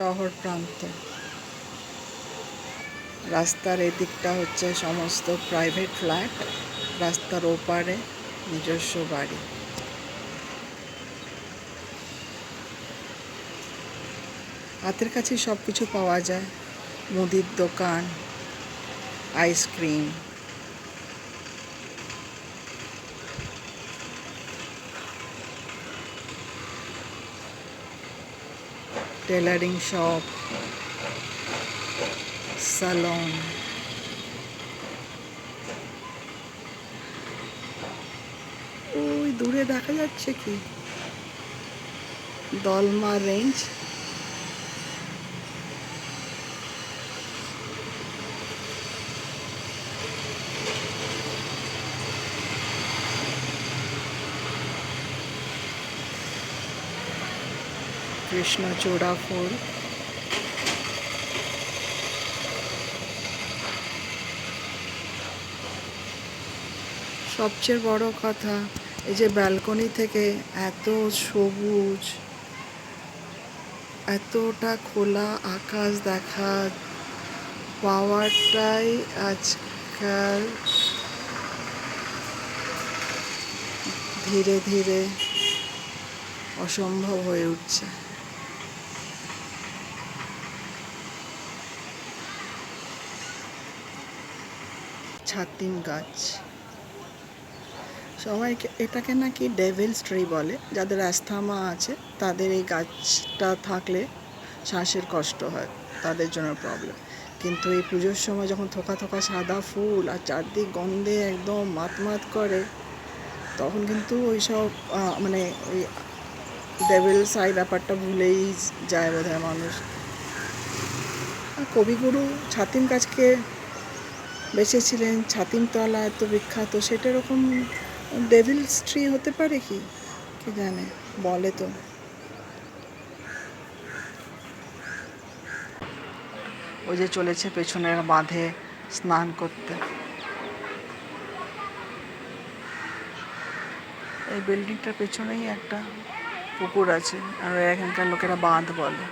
শহর প্রান্ত। রাস্তার এদিকটা হচ্ছে সমস্ত প্রাইভেট ফ্ল্যাট, রাস্তার ওপারে নিজস্ব বাড়ি। হাতের কাছে সব কিছু পাওয়া যায়, মুদির দোকান, আইসক্রিম, টেলারিং শপ, সালন। ওই দূরে দেখা যাচ্ছে কি দলমা রেঞ্জ। কৃষ্ণচূড়া ফুল। সবচেয়ে বড় কথা, এই যে ব্যালকনি থেকে এত সবুজ, এতটা খোলা আকাশ দেখা পাওয়াটাই আজকাল ধীরে ধীরে অসম্ভব হয়ে উঠছে। ছাতিম গাছ, সবাইকে এটাকে নাকি ডেভিলস ট্রি বলে। যাদের অ্যাস্থমা আছে তাদের এই গাছটা থাকলে শ্বাসের কষ্ট হয়, তাদের জন্য প্রবলেম। কিন্তু এই পুজোর সময় যখন থোকা থোকা সাদা ফুল আর চারদিক গন্ধে একদম মাতমাত করে, তখন কিন্তু ওইসব মানে ওই ডেভিলস আই ব্যাপারটা ভুলেই যায় বোধহয় মানুষ। কবিগুরু ছাতিম গাছকে বেঁচেছিলেন, ছাতিমতলা এত বিখ্যাত, সেটা এরকম ডেভিলস ট্রি হতে পারে কি কে জানে, বলে তো। ওই যে চলেছে পেছনের বাঁধে স্নান করতে। এই বিল্ডিংটার পেছনেই একটা পুকুর আছে, আর এখানকার লোকেরা বাঁধ বলে।